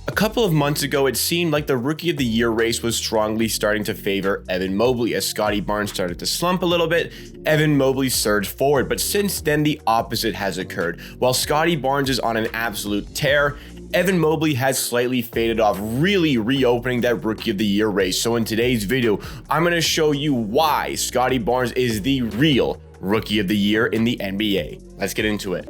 A couple of months ago, it seemed like the Rookie of the Year race was strongly starting to favor Evan Mobley. As Scottie Barnes started to slump a little bit, Evan Mobley surged forward. But since then, the opposite has occurred. While Scottie Barnes is on an absolute tear, Evan Mobley has slightly faded off, really reopening that Rookie of the Year race. So in today's video, I'm going to show you why Scottie Barnes is the real Rookie of the Year in the NBA. Let's get into it.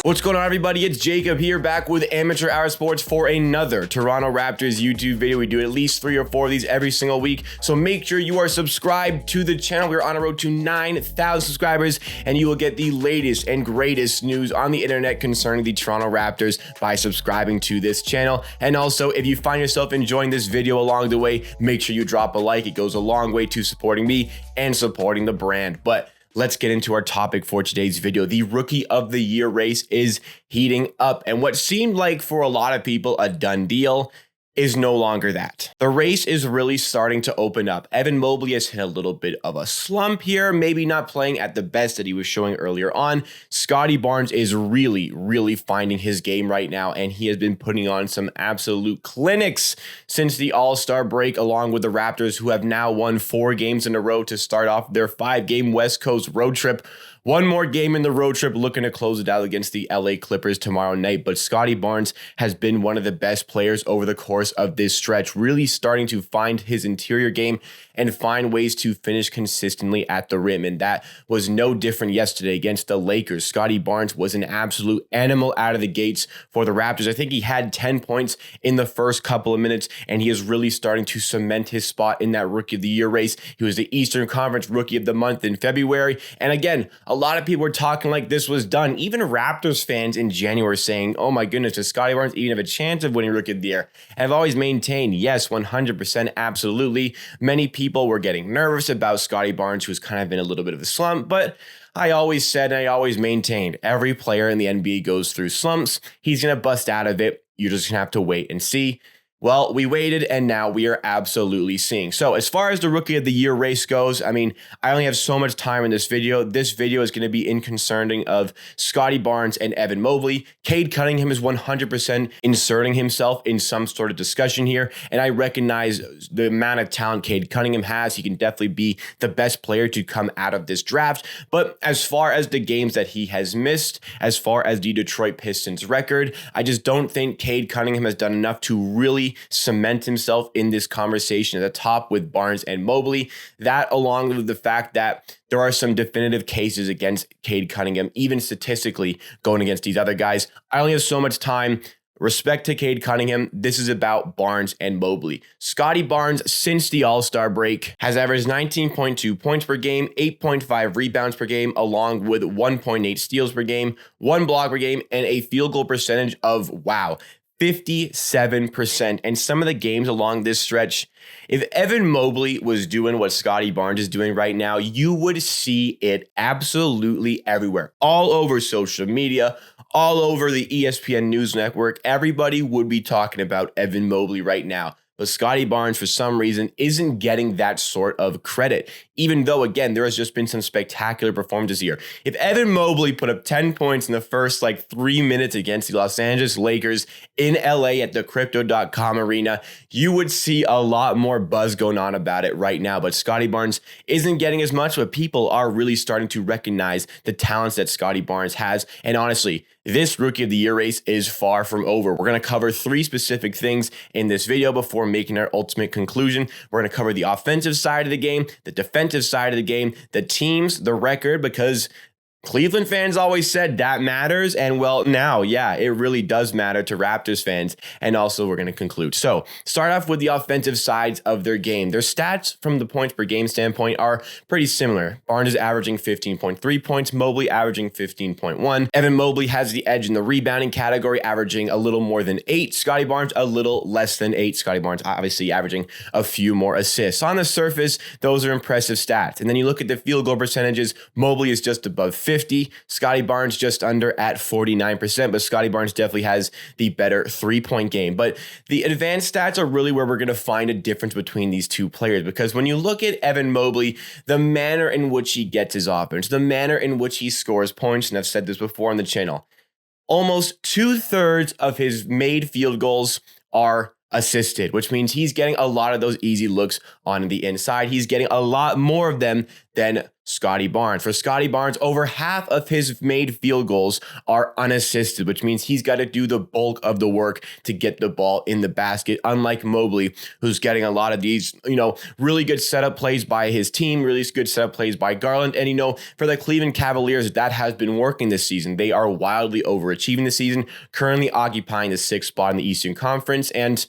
What's going on, everybody? It's Jacob here, back with Amateur Hour Sports for another Toronto Raptors YouTube video. We do at least 3 or 4 of these every single week, so make sure you are subscribed to the channel. We're on a road to 9,000 subscribers, and you will get the latest and greatest news on the internet concerning the Toronto Raptors by subscribing to this channel. And also, if you find yourself enjoying this video along the way, make sure you drop a like. It goes a long way to supporting me and supporting the brand. But let's get into our topic for today's video. The Rookie of the Year race is heating up, and what seemed like for a lot of people a done deal is no longer that. The race is really starting to open up. Evan Mobley has hit a little bit of a slump here, maybe not playing at the best that he was showing earlier on. Scottie Barnes is really finding his game right now, and he has been putting on some absolute clinics since the All-Star break, along with the Raptors, who have now won 4 games in a row to start off their 5-game West Coast road trip. One more game in the road trip, looking to close it out against the LA Clippers tomorrow night. But Scottie Barnes has been one of the best players over the course of this stretch, really starting to find his interior game and find ways to finish consistently at the rim. And that was no different yesterday against the Lakers. Scottie Barnes was an absolute animal out of the gates for the Raptors. I think he had 10 points in the first couple of minutes, and he is really starting to cement his spot in that Rookie of the Year race. He was the Eastern Conference Rookie of the Month in February. And again, a lot of people were talking like this was done. Even Raptors fans in January saying, oh my goodness, does Scottie Barnes even have a chance of winning Rookie of the Year? I've always maintained, yes, 100%, absolutely. Many people were getting nervous about Scottie Barnes, who's kind of in a little bit of a slump, but I always said, and I always maintained, every player in the NBA goes through slumps. He's going to bust out of it. You're just going to have to wait and see. Well, we waited, and now we are absolutely seeing. So as far as the Rookie of the Year race goes, I mean, I only have so much time in this video. This video is going to be in concerning of Scottie Barnes and Evan Mobley. Cade Cunningham is 100% inserting himself in some sort of discussion here, and I recognize the amount of talent Cade Cunningham has. He can definitely be the best player to come out of this draft. But as far as the games that he has missed, as far as the Detroit Pistons record, I just don't think Cade Cunningham has done enough to really cement himself in this conversation at the top with Barnes and Mobley. That, along with the fact that there are some definitive cases against Cade Cunningham, even statistically going against these other guys. I only have so much time. Respect to Cade Cunningham. This is about Barnes and Mobley. Scottie Barnes, since the All-Star break, has averaged 19.2 points per game, 8.5 rebounds per game, along with 1.8 steals per game, 1 block per game, and a field goal percentage of, wow, 57%. And some of the games along this stretch, if Evan Mobley was doing what Scottie Barnes is doing right now, you would see it absolutely everywhere, all over social media, all over the ESPN News Network. Everybody would be talking about Evan Mobley right now. But Scottie Barnes, for some reason, isn't getting that sort of credit, even though, again, there has just been some spectacular performances here. If Evan Mobley put up 10 points in the first 3 minutes against the Los Angeles Lakers in LA at the Crypto.com arena, you would see a lot more buzz going on about it right now. But Scottie Barnes isn't getting as much, but people are really starting to recognize the talents that Scottie Barnes has. And honestly, this Rookie of the Year race is far from over. We're going to cover 3 specific things in this video before making our ultimate conclusion. We're going to cover the offensive side of the game, the defensive side of the game, the teams, the record, because Cleveland fans always said that matters, and well, now, yeah, it really does matter to Raptors fans, and also we're going to conclude. So, start off with the offensive sides of their game. Their stats from the points per game standpoint are pretty similar. Barnes is averaging 15.3 points, Mobley averaging 15.1. Evan Mobley has the edge in the rebounding category, averaging a little more than 8. Scottie Barnes a little less than 8. Scottie Barnes obviously averaging a few more assists. On the surface, those are impressive stats. And then you look at the field goal percentages, Mobley is just above 50. Scottie Barnes just under at 49%, but Scottie Barnes definitely has the better 3-point game. But the advanced stats are really where we're going to find a difference between these two players, because when you look at Evan Mobley, the manner in which he gets his offense, the manner in which he scores points, and I've said this before on the channel, almost 2/3 of his made field goals are assisted, which means he's getting a lot of those easy looks on the inside. He's getting a lot more of them than Scottie Barnes. For Scottie Barnes, over half of his made field goals are unassisted, which means he's got to do the bulk of the work to get the ball in the basket, unlike Mobley, who's getting a lot of these, really good setup plays by his team, really good setup plays by Garland. And, for the Cleveland Cavaliers, that has been working this season. They are wildly overachieving this season, currently occupying the 6th spot in the Eastern Conference. And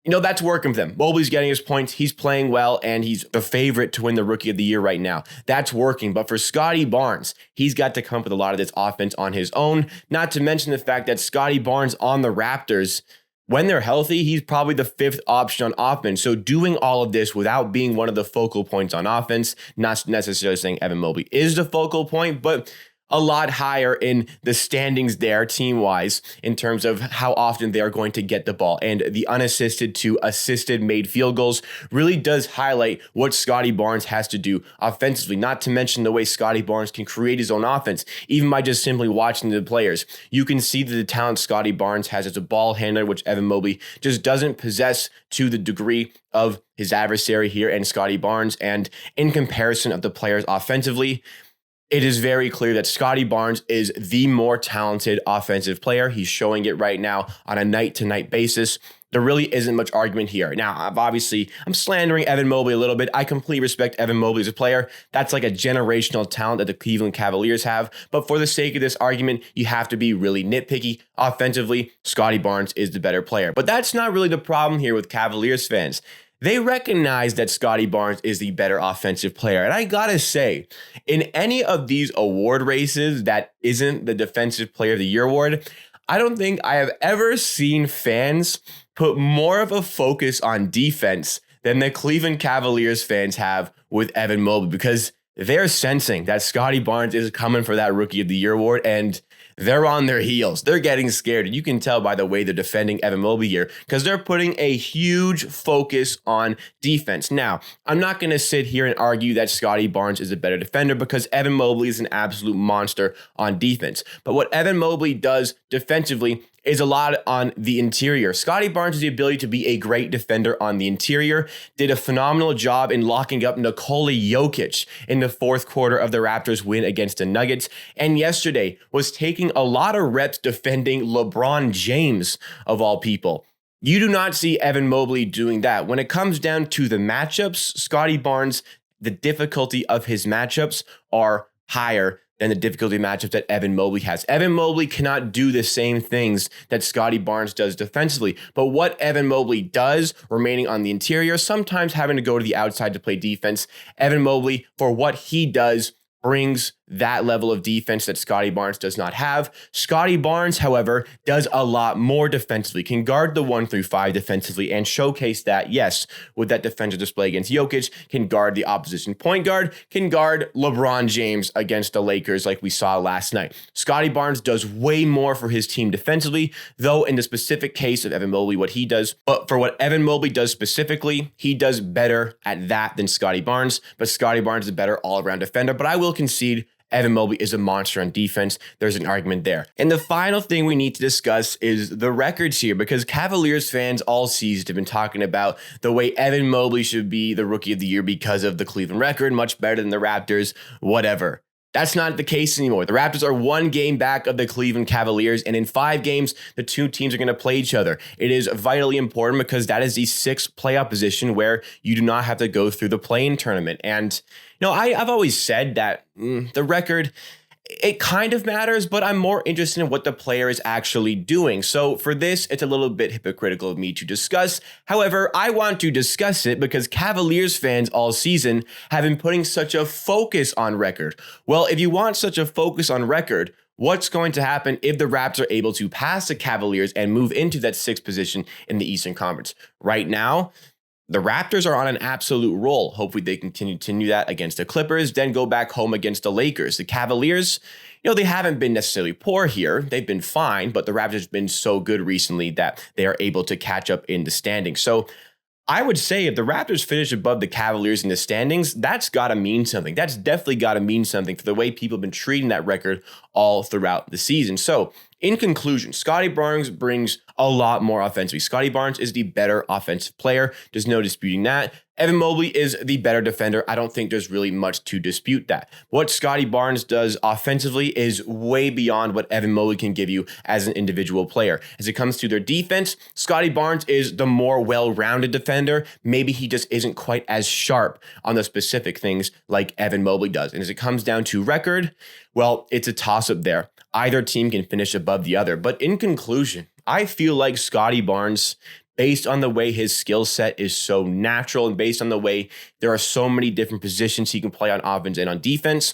that's working for them. Mobley's getting his points. He's playing well, and he's the favorite to win the Rookie of the Year right now. That's working. But for Scottie Barnes, he's got to come up with a lot of this offense on his own, not to mention the fact that Scottie Barnes on the Raptors, when they're healthy, he's probably the 5th option on offense. So doing all of this without being one of the focal points on offense, not necessarily saying Evan Mobley is the focal point, but a lot higher in the standings there team-wise in terms of how often they are going to get the ball. And the unassisted to assisted made field goals really does highlight what Scottie Barnes has to do offensively, not to mention the way Scottie Barnes can create his own offense, even by just simply watching the players. You can see the talent Scottie Barnes has as a ball handler, which Evan Mobley just doesn't possess to the degree of his adversary here and Scottie Barnes. And in comparison of the players offensively, it is very clear that Scottie Barnes is the more talented offensive player. He's showing it right now on a night-to-night basis. There really isn't much argument here. Now, I'm slandering Evan Mobley a little bit. I completely respect Evan Mobley as a player. That's like a generational talent that the Cleveland Cavaliers have. But for the sake of this argument, you have to be really nitpicky. Offensively, Scottie Barnes is the better player. But that's not really the problem here with Cavaliers fans. They recognize that Scottie Barnes is the better offensive player. And I gotta say, in any of these award races that isn't the Defensive Player of the Year award, I don't think I have ever seen fans put more of a focus on defense than the Cleveland Cavaliers fans have with Evan Mobley, because they're sensing that Scottie Barnes is coming for that Rookie of the Year award, and they're on their heels. They're getting scared. And you can tell by the way they're defending Evan Mobley here, because they're putting a huge focus on defense. Now, I'm not going to sit here and argue that Scottie Barnes is a better defender, because Evan Mobley is an absolute monster on defense. But what Evan Mobley does defensively is a lot on the interior. Scottie Barnes has the ability to be a great defender on the interior, did a phenomenal job in locking up Nikola Jokic in the 4th quarter of the Raptors' win against the Nuggets, and yesterday was taking a lot of reps defending LeBron James, of all people. You do not see Evan Mobley doing that. When it comes down to the matchups, Scottie Barnes, the difficulty of his matchups are higher than the difficulty matchups that Evan Mobley has. Evan Mobley cannot do the same things that Scottie Barnes does defensively. But what Evan Mobley does, remaining on the interior, sometimes having to go to the outside to play defense, Evan Mobley, for what he does, brings that level of defense that Scottie Barnes does not have. Scottie Barnes, however, does a lot more defensively, can guard the 1 through 5 defensively, and showcase that, yes, with that defensive display against Jokic, can guard the opposition point guard, can guard LeBron James against the Lakers like we saw last night. Scottie Barnes does way more for his team defensively, though in the specific case of Evan Mobley, what he does, but for what Evan Mobley does specifically, he does better at that than Scottie Barnes, but Scottie Barnes is a better all-around defender. But I will concede Evan Mobley is a monster on defense. There's an argument there. And the final thing we need to discuss is the records here, because Cavaliers fans all season have been talking about the way Evan Mobley should be the Rookie of the Year because of the Cleveland record, much better than the Raptors, whatever. That's not the case anymore. The Raptors are 1 game back of the Cleveland Cavaliers, and in 5 games, the two teams are going to play each other. It is vitally important because that is the 6th playoff position where you do not have to go through the play-in tournament. And, I've always said that the record, it kind of matters, but I'm more interested in what the player is actually doing. So for this, it's a little bit hypocritical of me to discuss. However, I want to discuss it because Cavaliers fans all season have been putting such a focus on record. Well, if you want such a focus on record, what's going to happen if the Raptors are able to pass the Cavaliers and move into that 6th position in the Eastern Conference? Right now, The Raptors are on an absolute roll. Hopefully they can continue that against the Clippers, then go back home against the Lakers. The Cavaliers, they haven't been necessarily poor here. They've been fine, but the Raptors have been so good recently that they are able to catch up in the standings. So I would say if the Raptors finish above the Cavaliers in the standings, that's got to mean something. That's definitely got to mean something for the way people have been treating that record all throughout the season. So in conclusion, Scottie Barnes brings a lot more offensively. Scottie Barnes is the better offensive player. There's no disputing that. Evan Mobley is the better defender. I don't think there's really much to dispute that. What Scottie Barnes does offensively is way beyond what Evan Mobley can give you as an individual player. As it comes to their defense, Scottie Barnes is the more well-rounded defender. Maybe he just isn't quite as sharp on the specific things like Evan Mobley does. And as it comes down to record, well, it's a toss-up there. Either team can finish above the other. But in conclusion, I feel like Scottie Barnes, based on the way his skill set is so natural and based on the way there are so many different positions he can play on offense and on defense,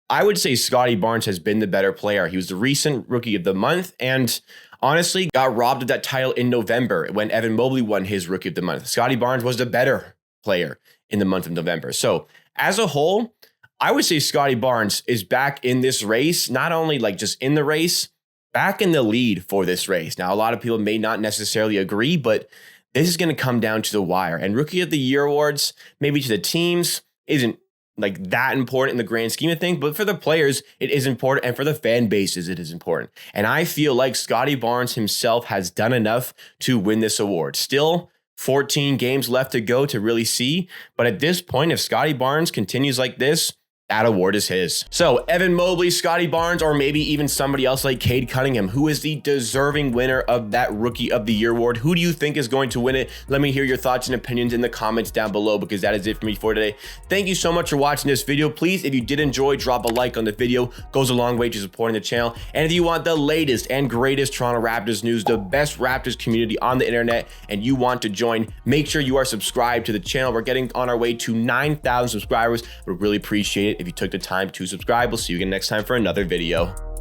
I would say Scottie Barnes has been the better player. He was the recent Rookie of the Month and honestly got robbed of that title in November when Evan Mobley won his Rookie of the Month. Scottie Barnes was the better player in the month of November. So as a whole, I would say Scottie Barnes is back in this race, not only like just in the race, back in the lead for this race. Now, a lot of people may not necessarily agree, but this is going to come down to the wire. And Rookie of the Year awards, maybe to the teams, isn't like that important in the grand scheme of things, but for the players, it is important. And for the fan bases, it is important. And I feel like Scottie Barnes himself has done enough to win this award. Still, 14 games left to go to really see. But at this point, if Scottie Barnes continues like this, that award is his. So Evan Mobley, Scottie Barnes, or maybe even somebody else like Cade Cunningham, who is the deserving winner of that Rookie of the Year award? Who do you think is going to win it? Let me hear your thoughts and opinions in the comments down below, because that is it for me for today. Thank you so much for watching this video. Please, if you did enjoy, drop a like on the video. Goes a long way to supporting the channel. And if you want the latest and greatest Toronto Raptors news, the best Raptors community on the internet, and you want to join, make sure you are subscribed to the channel. We're getting on our way to 9,000 subscribers. We really appreciate it if you took the time to subscribe. We'll see you again next time for another video.